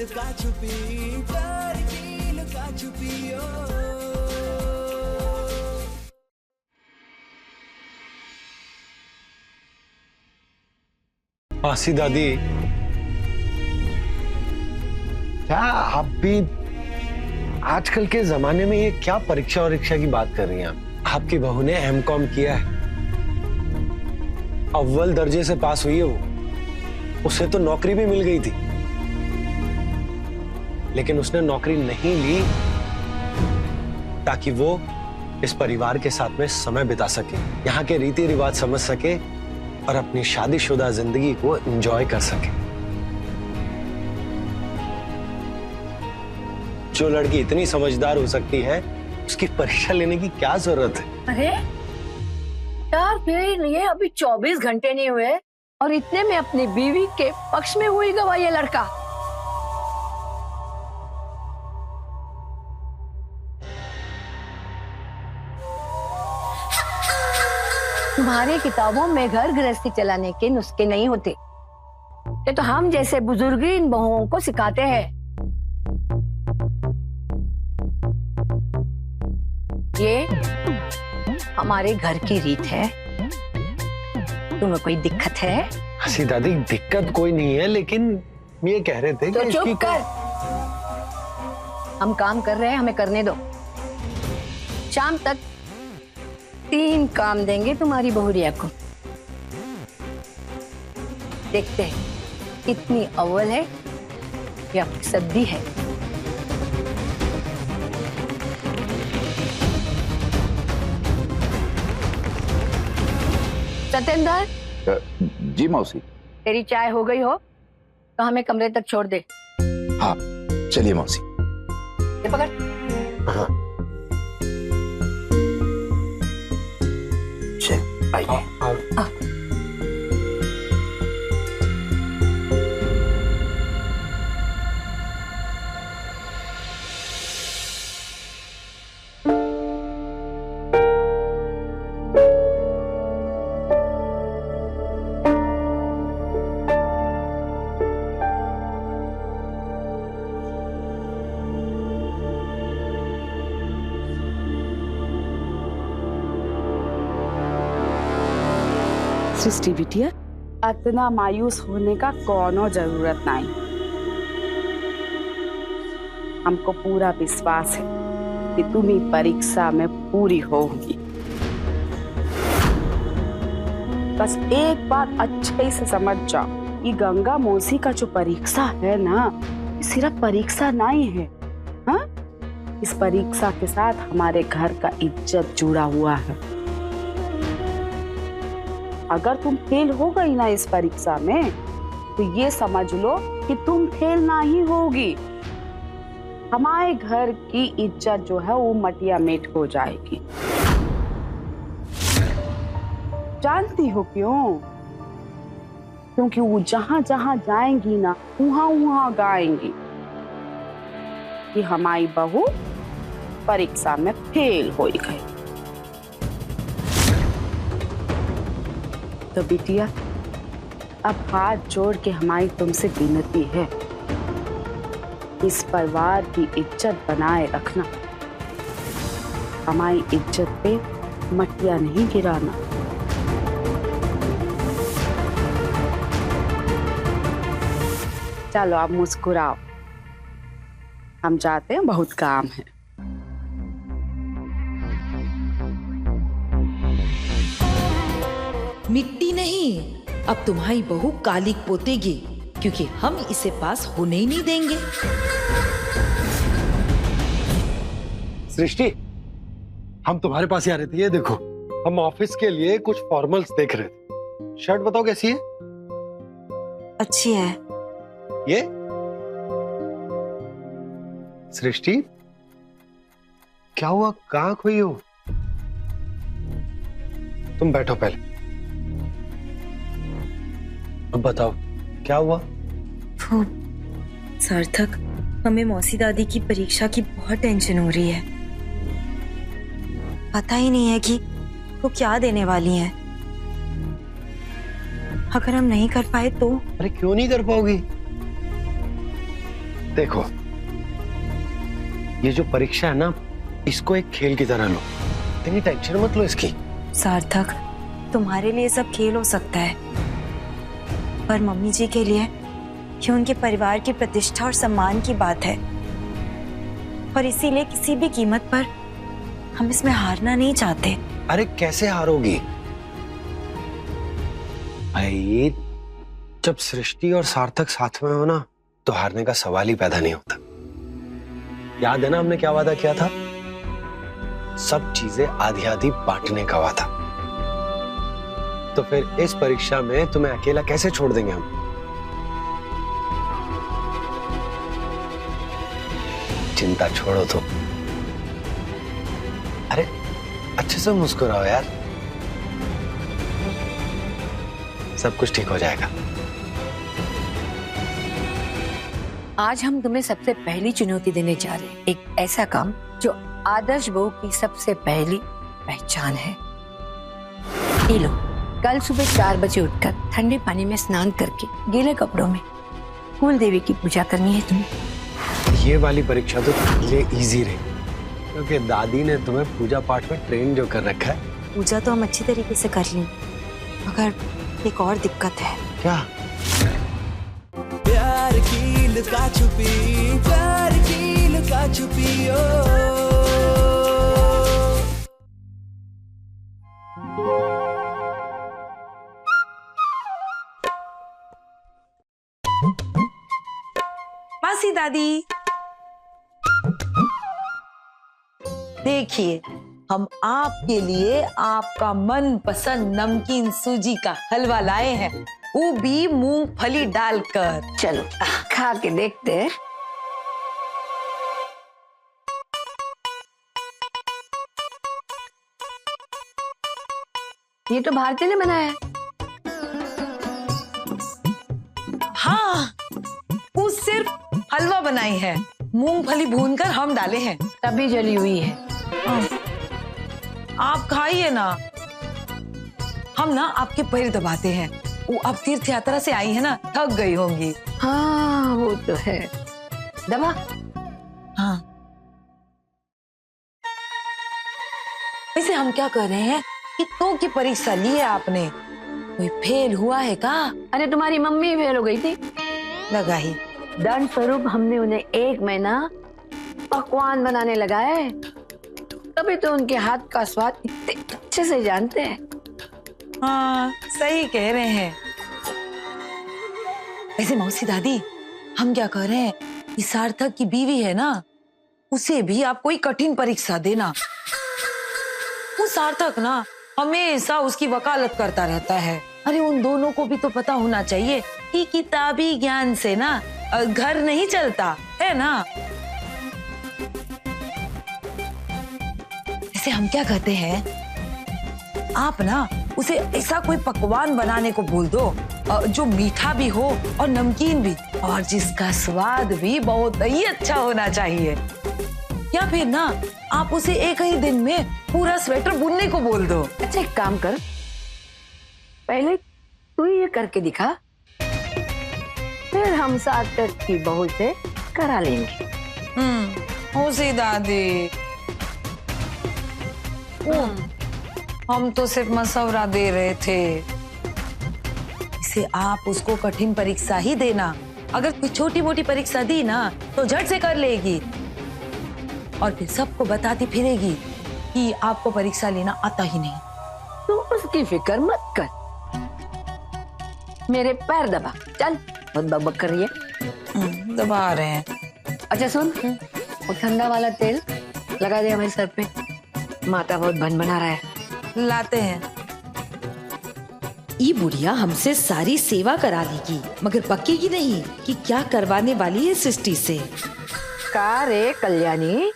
लुका छुपी, प्यार की लुका छुपी ओ। मासी दादी, क्या आप भी आजकल के जमाने में ये क्या परीक्षा वरीक्षा की बात कर रही हैं आप? आपकी बहू ने एमकॉम किया है, अव्वल दर्जे से पास हुई है वो, उसे तो नौकरी भी मिल गई थी, लेकिन उसने नौकरी नहीं ली ताकि वो इस परिवार के साथ में समय बिता सके, यहाँ के रीति रिवाज समझ सके और अपनी शादीशुदा जिंदगी को एंजॉय कर सके। जो लड़की इतनी समझदार हो सकती है, उसकी परीक्षा लेने की क्या जरूरत है? अरे यार, फिर ये अभी 24 घंटे नहीं हुए और इतने में अपनी बीवी के पक्ष में हुई गवा ये लड़का। तुम्हारी किताबों में घर गृहस्थी चलाने के नुस्खे नहीं होते, ये तो हम जैसे बुजुर्ग इन बहुओं को सिखाते हैं। ये हमारे घर की रीत है। तुम्हें कोई दिक्कत है? हसी दादी, दिक्कत कोई नहीं है, लेकिन ये कह रहे थे तो कि चुप कर। हम काम कर रहे हैं, हमें करने दो। शाम तक 3 काम देंगे तुम्हारी बहुरिया को। देखते हैं कितनी अव्वल है या सद्दी है। सत्येंद्र, जी मौसी। तेरी चाय हो गई हो तो हमें कमरे तक छोड़ दे। हाँ चलिए मौसी। ये पकड़। हाँ। चल आइए। सृष्टि बिटिया, इतना मायूस होने का कोनो जरूरत नहीं। हमको पूरा विश्वास है कि तुम ही परीक्षा में पूरी होगी। बस एक बात अच्छे से समझ जाओ, ये गंगा मौसी का जो परीक्षा है ना, सिर्फ परीक्षा नहीं है। हाँ? इस परीक्षा के साथ हमारे घर का इज्जत जुड़ा हुआ है। अगर तुम फेल हो गई ना इस परीक्षा में, तो ये समझ लो कि तुम फेल नहीं होगी। हमारे घर की इज्जत जो है वो मटिया मेट हो जाएगी। जानती हो क्यों? क्योंकि वो जहां जहां जाएंगी ना, वहां वहां गाएंगी कि हमारी बहू परीक्षा में फेल हो गई। तो बिटिया, अब हाथ जोड़ के हमारी तुमसे विनती है, इस परिवार की इज्जत बनाए रखना। हमारी इज्जत पे मटिया नहीं गिराना। चलो आप मुस्कुराओ, हम जाते हैं, बहुत काम है। मिट्टी नहीं, अब तुम्हारी बहू कालिक पोतेगी, क्योंकि हम इसे पास होने ही नहीं देंगे। सृष्टि, हम तुम्हारे पास ही आ रहे थे। ये देखो, हम ऑफिस के लिए कुछ फॉर्मल्स देख रहे थे। शर्ट बताओ कैसी है? अच्छी है। ये सृष्टि, क्या हुआ? कहाँ खोई हो? तुम बैठो पहले, अब बताओ क्या हुआ? वो सार्थक, हमें मौसी दादी की परीक्षा की बहुत टेंशन हो रही है। पता ही नहीं है कि वो क्या देने वाली हैं। अगर हम नहीं कर पाए तो? अरे क्यों नहीं कर पाओगी? देखो, ये जो परीक्षा है ना, इसको एक खेल की तरह लो, इतनी टेंशन मत लो इसकी। सार्थक, तुम्हारे लिए सब खेल हो सकता है, पर मम्मी जी के लिए ये उनके परिवार की प्रतिष्ठा और सम्मान की बात है, और इसीलिए किसी भी कीमत पर हम इसमें हारना नहीं चाहते। अरे कैसे हारोगी भाई? जब सृष्टि और सार्थक साथ में हो ना, तो हारने का सवाल ही पैदा नहीं होता। याद है ना हमने क्या वादा किया था? सब चीजें आधी आधी बांटने का वादा। तो फिर इस परीक्षा में तुम्हें अकेला कैसे छोड़ देंगे हम? चिंता छोड़ो तो। अरे अच्छे से मुस्कुराओ यार, सब कुछ ठीक हो जाएगा। आज हम तुम्हें सबसे पहली चुनौती देने जा रहे हैं, एक ऐसा काम जो आदर्श बहू की सबसे पहली पहचान है। ये लो, कल सुबह 4 बजे उठकर ठंडे पानी में स्नान करके गीले कपड़ों में कुल देवी की पूजा करनी है तुम्हें। ये वाली परीक्षा तो ये इजी रही, क्योंकि दादी ने तुम्हें पूजा पाठ में ट्रेन जो कर रखा है। पूजा तो हम अच्छी तरीके से कर लें, मगर एक और दिक्कत है। क्या? प्यार की लुका छुपी, प्यार की लुका छुपी ओ। मासी दादी, देखिए हम आपके लिए आपका मनपसंद नमकीन सूजी का हलवा लाए हैं, वो भी मूंगफली डालकर। चलो खा के देखते हैं। ये तो भारती ने बनाया है। हाँ, वो सिर्फ हलवा बनाई है, मूंगफली भूनकर हम डाले हैं। तभी जली हुई है। आप खाइए ना, हम ना आपके पैर दबाते हैं। वो अब तीर्थ यात्रा से आई है ना, थक गई होंगी। हाँ वो तो है। दबा। हाँ, वैसे हम क्या कर रहे हैं? कितनों की परीक्षा ली है आपने, कोई फेल हुआ है का? अरे तुम्हारी मम्मी फेल हो गई थी, लगा ही। दंड स्वरूप हमने उन्हें 1 महीना पकवान बनाने लगाए, तभी तो उनके हाथ का स्वाद इतने अच्छे से जानते हैं। हाँ सही कह रहे हैं। वैसे मौसी दादी, हम क्या कह रहे हैं, कि सार्थक की बीवी है ना, उसे भी आप कोई कठिन परीक्षा देना। वो सार्थक ना हमेशा उसकी वकालत करता रहता है। अरे उन दोनों को भी तो पता होना चाहिए कि किताबी ज्ञान से ना घर नहीं चलता है ना। ऐसे हम क्या कहते हैं, आप ना उसे ऐसा कोई पकवान बनाने को बोल दो जो मीठा भी हो और नमकीन भी, और जिसका स्वाद भी बहुत ही अच्छा होना चाहिए। या फिर ना आप उसे एक ही दिन में पूरा स्वेटर बुनने को बोल दो। अच्छा एक काम कर, पहले तू ये करके दिखा, फिर हम सार्थक की बहू से करा लेंगे। मौसी दादी, हम तो सिर्फ मशवरा दे रहे थे। इसे आप उसको कठिन परीक्षा ही देना, अगर कोई छोटी मोटी परीक्षा दी ना तो झट से कर लेगी, और फिर सबको बताती फिरेगी कि आपको परीक्षा लेना आता ही नहीं। तू उसकी फिक्र मत कर, मेरे पैर दबा। चल, बहुत बकबक कर रही है। दबा रहे हैं। अच्छा सुन, वो ठंडा वाला तेल लगा दे हमारे सर पे, माता बहुत भन-भना रहा है। लाते हैं। ये बुढ़िया हमसे सारी सेवा करा लेगी, मगर पक्केगी नहीं कि क्या करवाने वाली है सृष्टि से। का रे कल्याणी,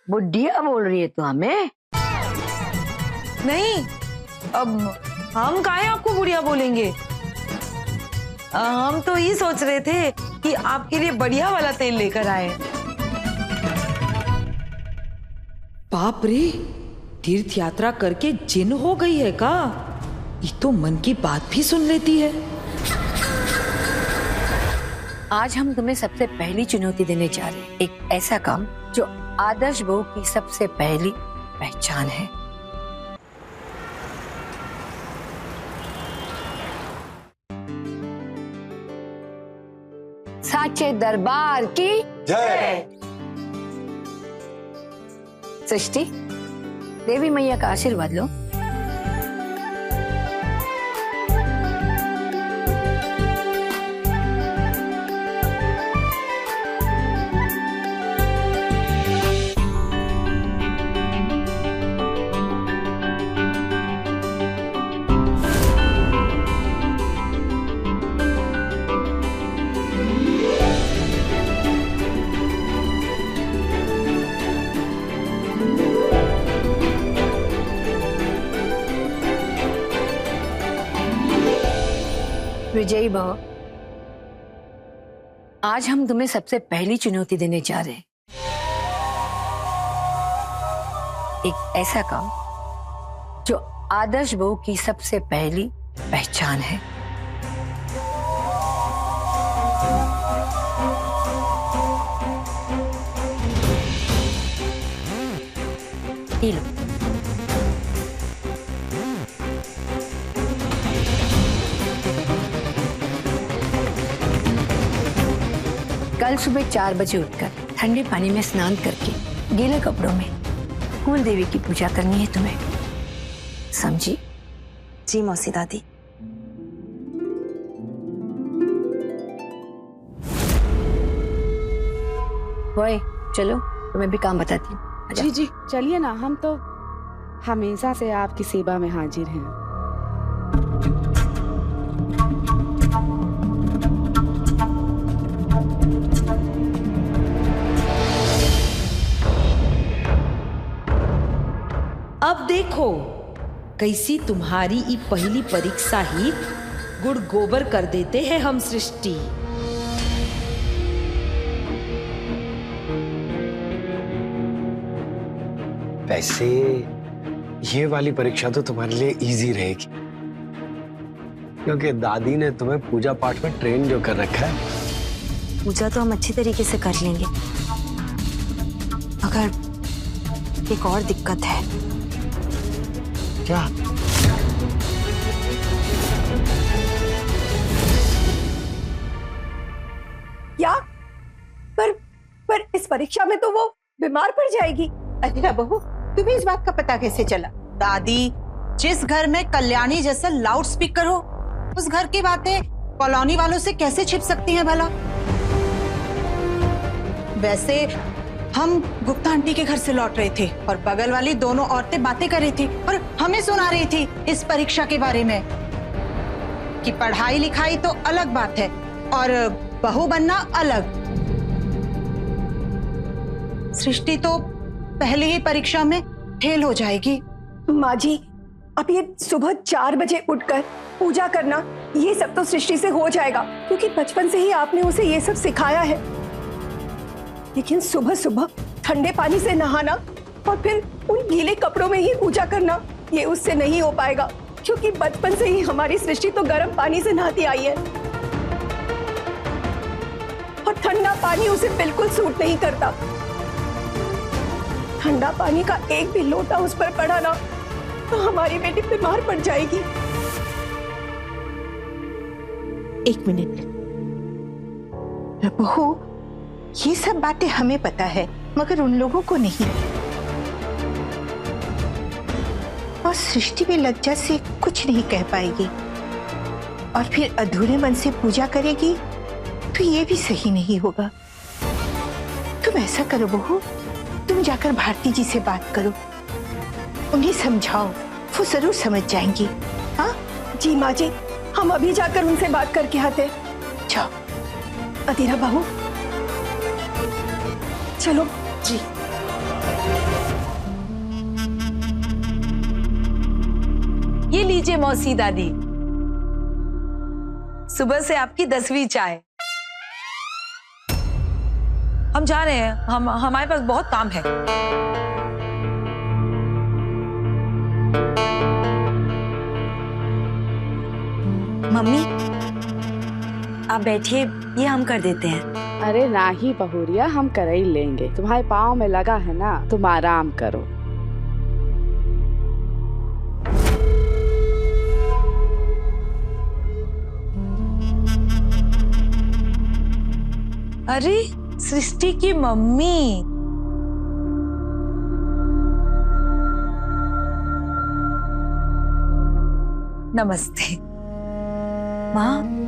बुढ़िया बोल रही है तू हमें? नहीं, अब हम काहे आपको बुढ़िया बोलेंगे। हम तो ये सोच रहे थे कि आपके लिए बढ़िया वाला तेल लेकर आए। बाप रे, तीर्थ यात्रा करके जिन हो गई है का? ये तो मन की बात भी सुन लेती है। आज हम तुम्हें सबसे पहली चुनौती देने जा रहे हैं, एक ऐसा काम जो आदर्श बहू की सबसे पहली पहचान है। साचे दरबार की जय। सृष्टि, देवी मैया का आशीर्वाद लो। विजयी भव, आज हम तुम्हें सबसे पहली चुनौती देने जा रहे हैं, एक ऐसा काम जो आदर्श बहू की सबसे पहली पहचान है। ये लो। कल सुबह 4 बजे उठकर ठंडे पानी में स्नान करके गीले कपड़ों में कुल देवी की पूजा करनी है तुम्हें, समझी? जी मौसी दादी। वही चलो, तुम्हें भी काम बताती हूँ। आजा। जी जी चलिए ना, हम तो हमेशा से आपकी सेवा में हाजिर हैं। अब देखो कैसी तुम्हारी ई पहली परीक्षा ही गुड़ गोबर कर देते हैं हम सृष्टि। वैसे ये वाली परीक्षा तो तुम्हारे लिए इजी रहेगी, क्योंकि दादी ने तुम्हें पूजा पाठ में ट्रेन जो कर रखा है। पूजा तो हम अच्छी तरीके से कर लेंगे, मगर एक और दिक्कत है। क्या? क्या? पर इस परीक्षा में तो वो बीमार पड़ जाएगी। अरे बहू, तुम्हें इस बात का पता कैसे चला? दादी, जिस घर में कल्याणी जैसा लाउड स्पीकर हो, उस घर की बातें कॉलोनी वालों से कैसे छिप सकती हैं भला? वैसे हम गुप्ता आंटी के घर से लौट रहे थे और बगल वाली दोनों औरतें बातें कर रही थी और हमें सुना रही थी इस परीक्षा के बारे में कि पढ़ाई लिखाई तो अलग बात है और बहू बनना अलग। सृष्टि तो पहले ही परीक्षा में फेल हो जाएगी। माँ जी, अब ये सुबह 4 बजे उठकर पूजा करना, ये सब तो सृष्टि से हो जाएगा, क्योंकि बचपन से ही आपने उसे ये सब सिखाया है। लेकिन सुबह सुबह ठंडे पानी से नहाना और फिर उन गीले कपड़ों में ही पूजा करना, ये उससे नहीं हो पाएगा, क्योंकि बचपन से ही हमारी सृष्टि तो गर्म पानी से नहाती आई है और ठंडा पानी उसे बिल्कुल सूट नहीं करता। ठंडा पानी का एक भी लोटा उस पर पड़ा ना तो हमारी बेटी बीमार पड़ जाएगी। एक मिनट बहू, ये सब बातें हमें पता है मगर उन लोगों को नहीं। और सृष्टि भी लज्जा से कुछ नहीं कह पाएगी और फिर अधूरे मन से पूजा करेगी तो ये भी सही नहीं होगा। तुम ऐसा करो बहू, तुम जाकर भारती जी से बात करो, उन्हें समझाओ, वो जरूर समझ जाएंगी। हाँ जी माँ जी, हम अभी जाकर उनसे बात करके आते। जाओ। अधीरा बहू चलो। जी। ये लीजिए मौसी दादी, सुबह से आपकी 10वीं चाय। हम जा रहे हैं, हमारे पास बहुत काम है। मम्मी, आप बैठिए, ये हम कर देते हैं। अरे ना ही बहुरिया, हम कर ही लेंगे। तुम्हारे पाँव में लगा है ना, तुम आराम करो। अरे सृष्टि की मम्मी, नमस्ते। माँ,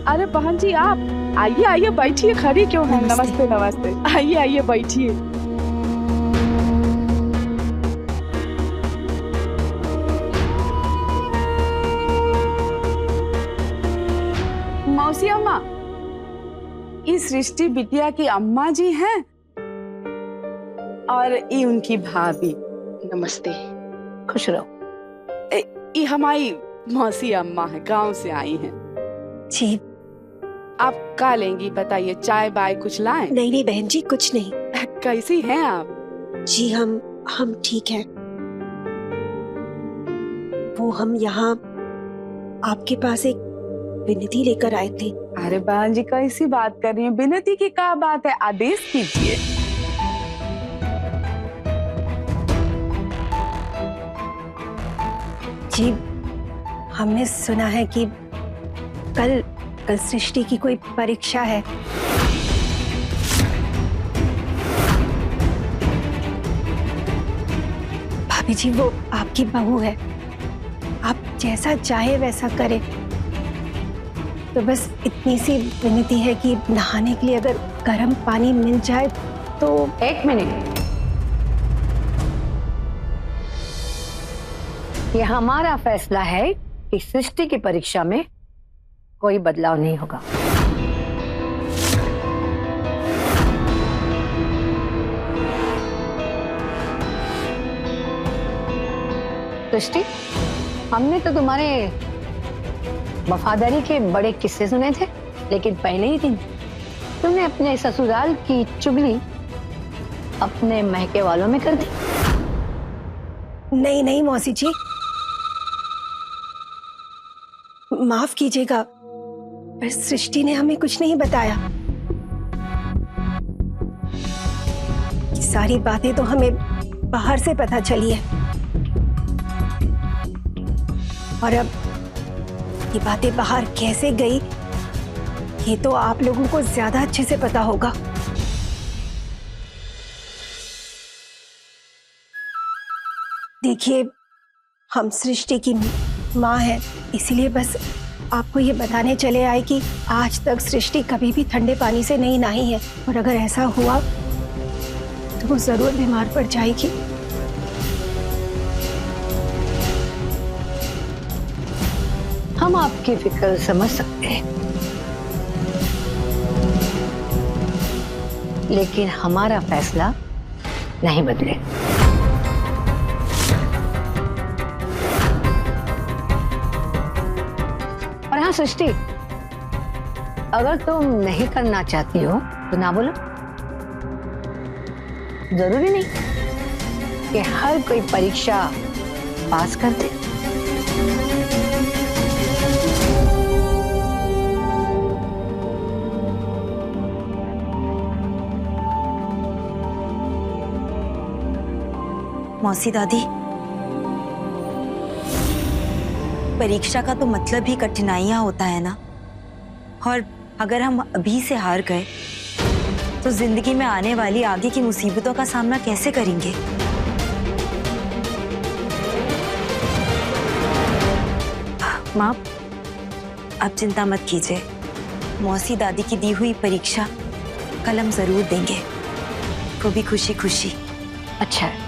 अरे बहन जी, आप आइए आइए, बैठिए। खड़ी क्यों है? नमस्ते नमस्ते, आइए आइए बैठिए। मौसी अम्मा, ये सृष्टि बिटिया की अम्मा जी हैं और ये उनकी भाभी। नमस्ते। खुश रहो। ये हमारी मौसी अम्मा है, गांव से आई हैं। जी आप क्या लेंगी बताइए? चाय बाय कुछ लाएं? नहीं नहीं बहन जी, कुछ नहीं। कैसी हैं आप? जी हम ठीक हैं। वो हम यहाँ आपके पास एक विनती लेकर आए थे। अरे बहन जी, कैसी बात कर रही हैं? विनती की क्या बात है? आदेश कीजिए। जी हमने सुना है कि कल सृष्टि की कोई परीक्षा है। भाभी जी, वो आपकी बहू है। आप जैसा चाहे वैसा करें। तो बस इतनी सी विनती है कि नहाने के लिए अगर गर्म पानी मिल जाए तो। एक मिनट, ये हमारा फैसला है कि सृष्टि की परीक्षा में कोई बदलाव नहीं होगा। सृष्टि, हमने तो तुम्हारे वफादारी के बड़े किस्से सुने थे, लेकिन पहले ही दिन तुमने अपने ससुराल की चुगली अपने महके वालों में कर दी। नहीं नहीं मौसी जी, माफ कीजिएगा, पर सृष्टि ने हमें कुछ नहीं बताया। ये सारी बातें तो हमें बाहर से पता चली है, और अब ये बातें बाहर कैसे गई ये तो आप लोगों को ज्यादा अच्छे से पता होगा। देखिए, हम सृष्टि की माँ हैं, इसीलिए बस आपको ये बताने चले आए कि आज तक सृष्टि कभी भी ठंडे पानी से नहीं नहाई है, और अगर ऐसा हुआ तो वो जरूर बीमार पड़ जाएगी। हम आपकी फिक्र समझ सकते हैं, लेकिन हमारा फैसला नहीं बदले। और हाँ सृष्टि, अगर तुम नहीं करना चाहती हो तो ना बोलो। जरूरी नहीं कि हर कोई परीक्षा पास कर दे। मौसी दादी, परीक्षा का तो मतलब ही कठिनाइयां होता है ना, और अगर हम अभी से हार गए तो जिंदगी में आने वाली आगे की मुसीबतों का सामना कैसे करेंगे? माँ, आप चिंता मत कीजिए, मौसी दादी की दी हुई परीक्षा कल हम जरूर देंगे, वो भी खुशी खुशी। अच्छा है।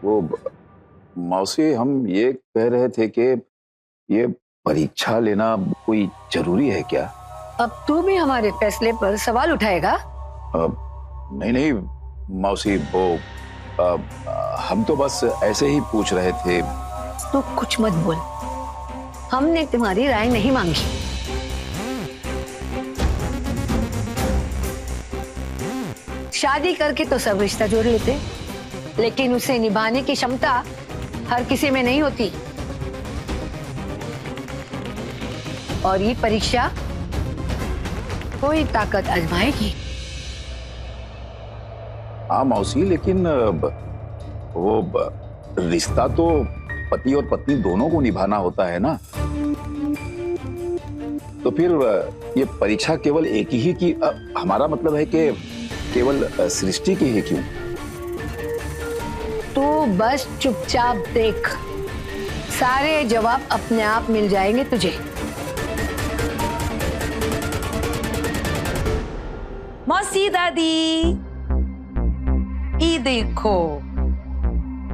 वो मौसी, हम ये कह रहे थे कि ये परीक्षा लेना कोई जरूरी है क्या? अब तू भी हमारे फैसले पर सवाल उठाएगा? नहीं नहीं मौसी, वो हम तो बस ऐसे ही पूछ रहे थे। तू कुछ मत बोल, हमने तुम्हारी राय नहीं मांगी। शादी करके तो सब रिश्ता जोड़ लेते, लेकिन उसे निभाने की क्षमता हर किसी में नहीं होती। और ये परीक्षा कोई ताकत आजमाएगी। हाँ मौसी, लेकिन रिश्ता तो पति और पत्नी दोनों को निभाना होता है ना। तो फिर ये परीक्षा केवल एक ही की, हमारा मतलब है कि केवल सृष्टि की है क्यों? तो बस चुपचाप देख, सारे जवाब अपने आप मिल जाएंगे तुझे। मौसी दादी, ये देखो,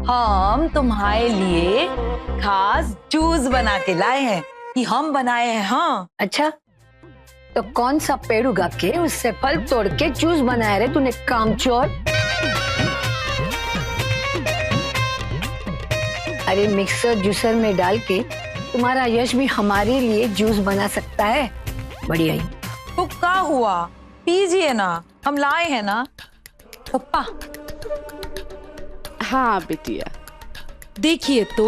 हम तुम्हारे लिए खास जूस बना के लाए हैं। ये हम बनाए हैं। हाँ। अच्छा, तो कौन सा पेड़ उगा के उससे फल तोड़ के जूस बनाया रे तूने, कामचोर? अरे मिक्सर जूसर में डाल के तुम्हारा यश भी हमारे लिए जूस बना सकता है। बढ़िया ही। तो क्या हुआ, पीजिए ना, हम लाए हैं ना। पप्पा। हाँ बिटिया, देखिए तो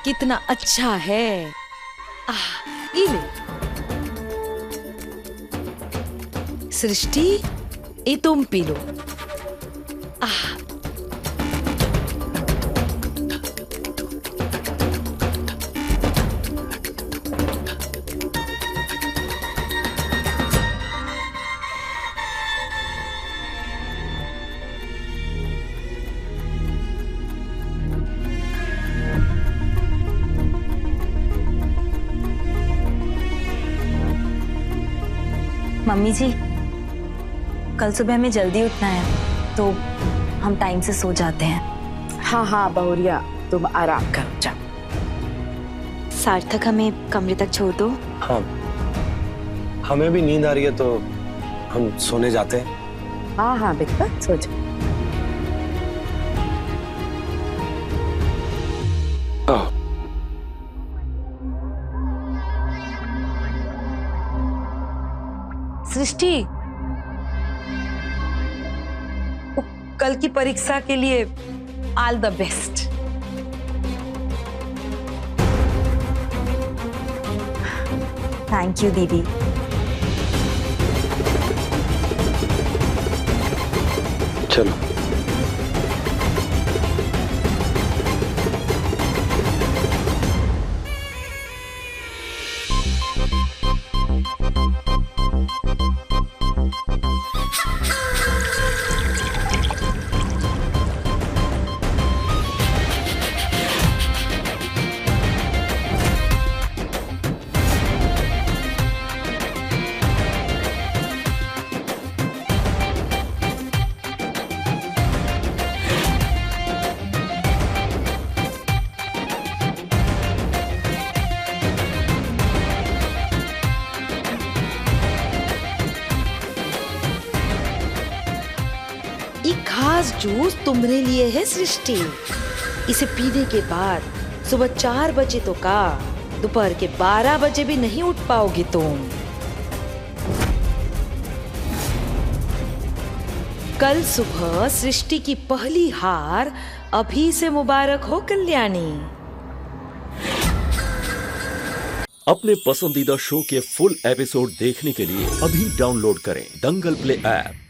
कितना अच्छा है। ये ले सृष्टि, ये तुम पी लो। मम्मी जी, कल सुबह हमें जल्दी उठना है, तो हम टाइम से सो जाते हैं। हाँ हाँ बहुरिया, तुम आराम करो, जा। सार्थक हमें कमरे तक छोड़ दो। हाँ, हमें भी नींद आ रही है तो हम सोने जाते हैं। हाँ हाँ बेटा, सो जा। सृष्टि, कल की परीक्षा के लिए all the best. Thank you दीदी। चलो। ये खास जूस तुम्हारे लिए है सृष्टि। इसे पीने के बाद सुबह 4 बजे तो का, दोपहर के 12 बजे भी नहीं उठ पाओगे तुम। कल सुबह सृष्टि की पहली हार अभी से मुबारक हो कल्याणी। अपने पसंदीदा शो के फुल एपिसोड देखने के लिए अभी डाउनलोड करें दंगल प्ले ऐप।